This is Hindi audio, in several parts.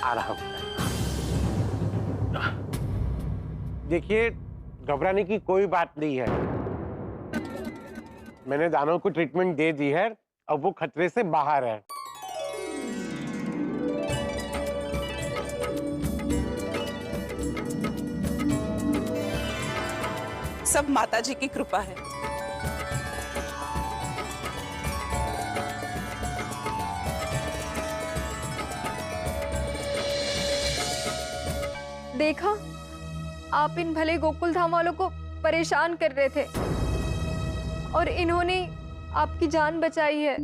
आराम करें। देखिए, घबराने की कोई बात नहीं है। मैंने दानव को ट्रीटमेंट दे दी है, अब वो खतरे से बाहर है। सब माताजी की कृपा है। देखा, आप इन भले गोकुल धाम वालों को परेशान कर रहे थे और इन्होंने आपकी जान बचाई है।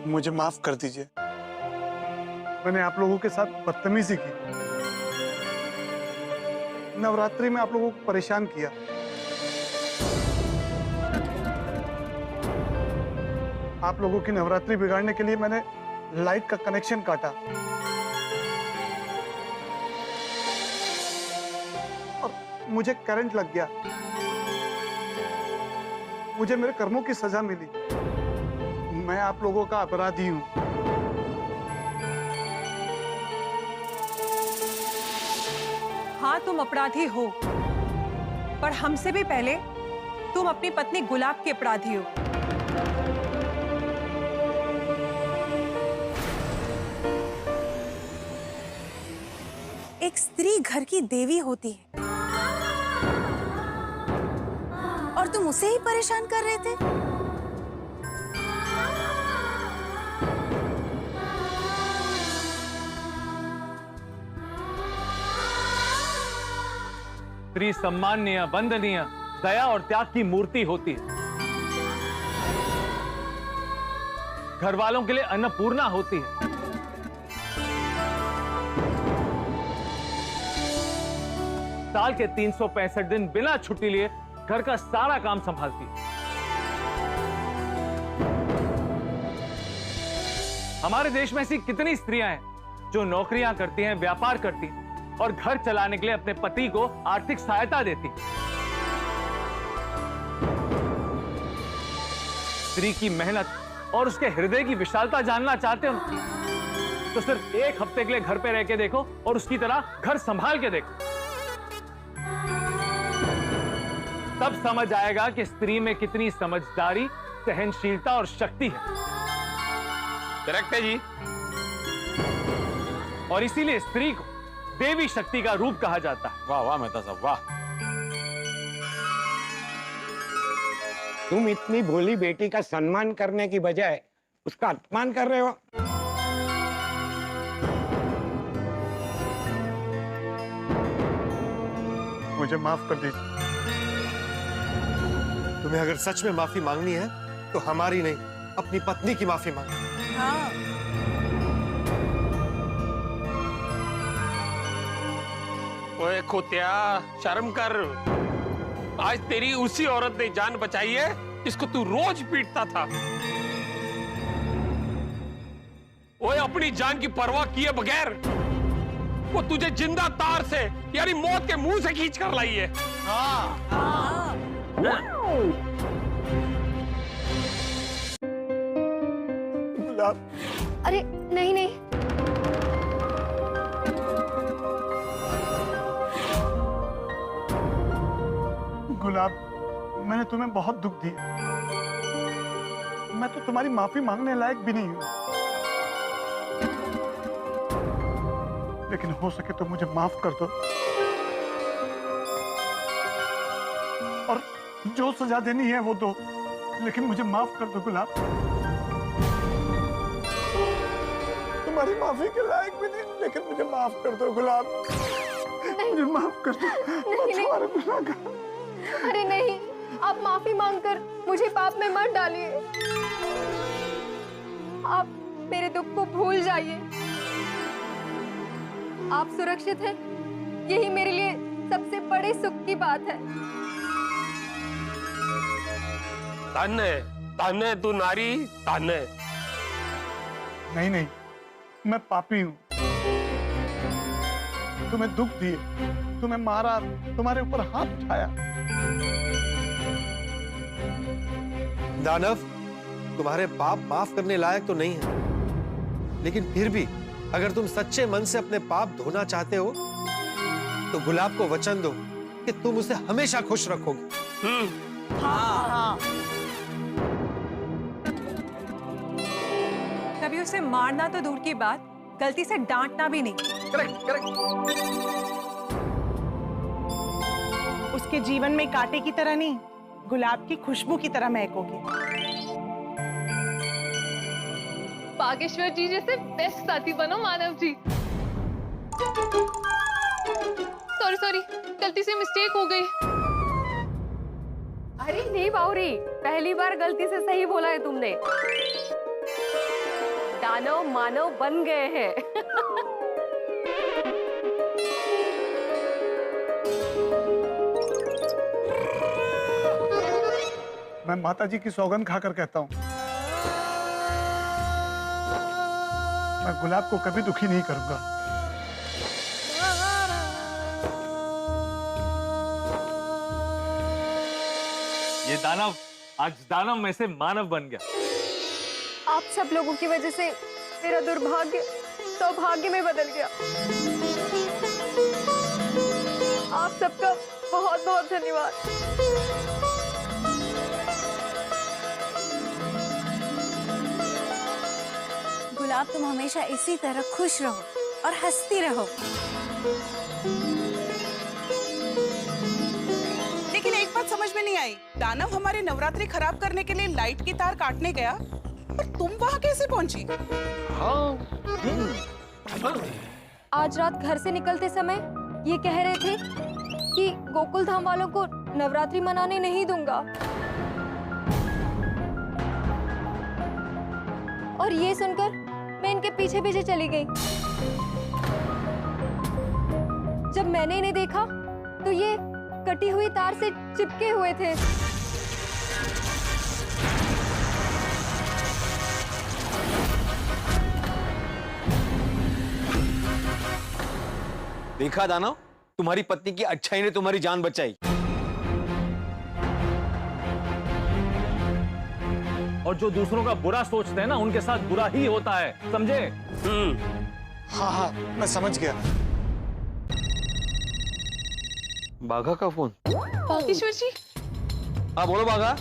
मुझे माफ कर दीजिए, मैंने आप लोगों के साथ बदतमीजी की, नवरात्रि में आप लोगों को परेशान किया। आप लोगों की नवरात्रि बिगाड़ने के लिए मैंने लाइट का कनेक्शन काटा और मुझे करंट लग गया। मुझे मेरे कर्मों की सजा मिली। मैं आप लोगों का अपराधी हूं। हाँ, तुम अपराधी हो, पर हमसे भी पहले तुम अपनी पत्नी गुलाब के अपराधी हो। एक स्त्री घर की देवी होती है और तुम उसे ही परेशान कर रहे थे। स्त्री सम्माननीय, वंदनीय, दया और त्याग की मूर्ति होती है। घर वालों के लिए अन्नपूर्णा होती है। साल के 365 दिन बिना छुट्टी लिए घर का सारा काम संभालती है। हमारे देश में ऐसी कितनी स्त्रियां हैं जो नौकरियां करती हैं, व्यापार करती हैं और घर चलाने के लिए अपने पति को आर्थिक सहायता देती। स्त्री की मेहनत और उसके हृदय की विशालता जानना चाहते हो तो सिर्फ एक हफ्ते के लिए घर पे रह के देखो और उसकी तरह घर संभाल के देखो। तब समझ आएगा कि स्त्री में कितनी समझदारी, सहनशीलता और शक्ति है। करेक्ट है जी। और इसीलिए स्त्री को देवी शक्ति का रूप कहा जाता है। वाह वाह मेहता साहब, वाह। तुम इतनी भोली बेटी का सम्मान करने की बजाय उसका अपमान कर रहे हो। मुझे माफ कर दीजिए। तुम्हें अगर सच में माफी मांगनी है तो हमारी नहीं, अपनी पत्नी की माफी मांगो। हाँ। ओए खोतिया, शर्म कर। आज तेरी उसी औरत ने जान बचाई है जिसको तू रोज पीटता था। ओए, अपनी जान की परवाह किए बगैर वो तुझे जिंदा तार से यानी मौत के मुंह से खींच कर लाई है। हाँ। गुलाब, अरे नहीं नहीं, गुलाब, मैंने तुम्हें बहुत दुख दिया। मैं तो तुम्हारी माफी मांगने लायक भी नहीं हूं, लेकिन हो सके तो मुझे माफ कर दो और जो सजा देनी है वो दो, लेकिन मुझे माफ कर दो गुलाब। तुम्हारी माफी के लायक भी नहीं, लेकिन मुझे माफ कर दो गुलाब। मुझे माफ कर दो। मैं तुम्हारे गुनाहगार। अरे नहीं, आप माफी मांगकर मुझे पाप में मत डालिए। आप मेरे दुख को भूल जाइए। आप सुरक्षित हैं, यही मेरे लिए सबसे बड़े सुख की बात है। धन्य, धन्य तू नारी, धन्य। नहीं नहीं, मैं पापी हूं। तुम्हें दुख दिए, तुम्हें मारा, तुम्हारे ऊपर हाथ उठाया। दानव, तुम्हारे पाप माफ करने लायक तो नहीं है, लेकिन फिर भी अगर तुम सच्चे मन से अपने पाप धोना चाहते हो तो गुलाब को वचन दो कि तुम उसे हमेशा खुश रखोगे। कभी उसे मारना तो दूर की बात, गलती से डांटना भी नहीं। Correct correct. उसके जीवन में कांटे की तरह नहीं, गुलाब की खुशबू की तरह महकोगे। बागेश्वर जी जैसे बेस्ट साथी बनो मानव जी। सॉरी सॉरी, गलती से मिस्टेक हो गई। अरे नहीं बावरी, पहली बार गलती से सही बोला है तुमने। दानव मानव बन गए हैं। मैं माता जी की सौगंध खाकर कहता हूं, मैं गुलाब को कभी दुखी नहीं करूंगा। ये दानव आज दानव में से मानव बन गया। आप सब लोगों की वजह से मेरा दुर्भाग्य सौभाग्य में बदल गया। आप सबका बहुत बहुत धन्यवाद। गुलाब, तुम हमेशा इसी तरह खुश रहो और हंसती रहो। लेकिन एक बात समझ में नहीं आई, दानव हमारे नवरात्रि खराब करने के लिए लाइट की तार काटने गया, और तुम वहां कैसे पहुंची? आज रात घर से निकलते समय ये कह रहे थे कि गोकुल धाम वालों को नवरात्रि मनाने नहीं दूंगा, और ये सुनकर मैं इनके पीछे पीछे चली गई। जब मैंने इन्हें देखा तो ये कटी हुई तार से चिपके हुए थे। देखा दानव, तुम्हारी पत्नी की अच्छाई ने तुम्हारी जान बचाई। और जो दूसरों का बुरा सोचते हैं ना, उनके साथ बुरा ही होता है, समझे? हाँ हाँ, मैं समझ गया। बाघा का फोन। बागेश्वर जी। हाँ बोलो बाघा।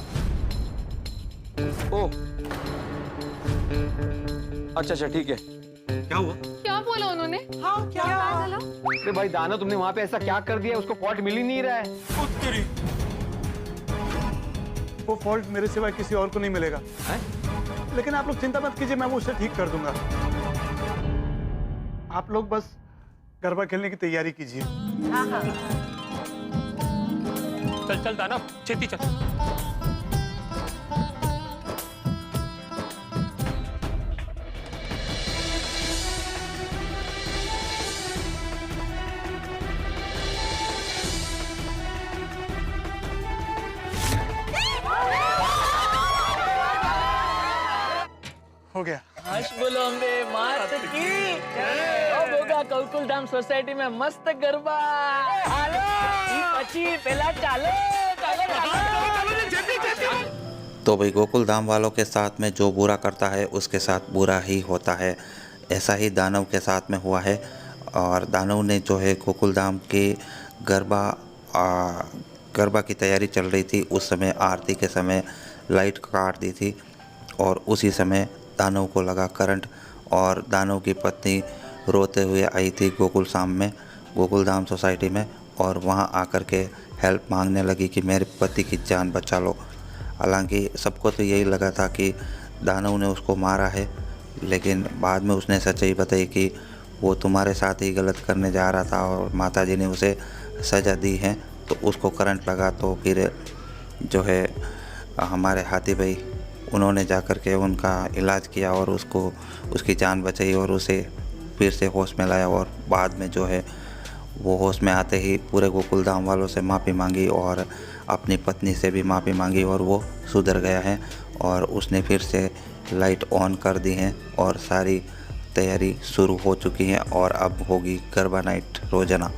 ओ अच्छा ठीक है। क्या हुआ? क्या बोला उन्होंने? हाँ, क्या चला? अरे भाई दानव, तुमने वहां पे ऐसा क्या कर दिया, उसको पॉट मिल ही नहीं रहा है। वो फॉल्ट मेरे सिवाय किसी और को नहीं मिलेगा है? लेकिन आप लोग चिंता मत कीजिए, मैं वो उसे ठीक कर दूंगा। आप लोग बस गरबा खेलने की तैयारी कीजिए। चल चल दानव, छेती चल। हो गया। हर्ष बुलंबे मात की अब होगा गोकुल धाम सोसाइटी में मस्त गरबा। हेलो पची पहला चालो तो भाई गोकुल धाम वालों के साथ में जो बुरा करता है उसके साथ बुरा ही होता है। ऐसा ही दानव के साथ में हुआ है। और दानव ने जो है गोकुल धाम के गरबा की तैयारी चल रही थी, उस समय आरती के समय लाइट काट दी थी और उसी समय दानव को लगा करंट और दानव की पत्नी रोते हुए आई थी गोकुल धाम सोसाइटी में और वहां आकर के हेल्प मांगने लगी कि मेरे पति की जान बचा लो। हालांकि सबको तो यही लगा था कि दानव ने उसको मारा है, लेकिन बाद में उसने सच्चाई बताई कि वो तुम्हारे साथ ही गलत करने जा रहा था और माताजी ने उसे सज़ा दी है। तो उसको करंट लगा तो फिर जो है हमारे हाथी भाई उन्होंने जाकर के उनका इलाज किया और उसकी जान बचाई और उसे फिर से होश में लाया। और बाद में जो है वो होश में आते ही पूरे गोकुल धाम वालों से माफ़ी मांगी और अपनी पत्नी से भी माफ़ी मांगी और वो सुधर गया है और उसने फिर से लाइट ऑन कर दी है और सारी तैयारी शुरू हो चुकी है और अब होगी गरबा नाइट रोजाना।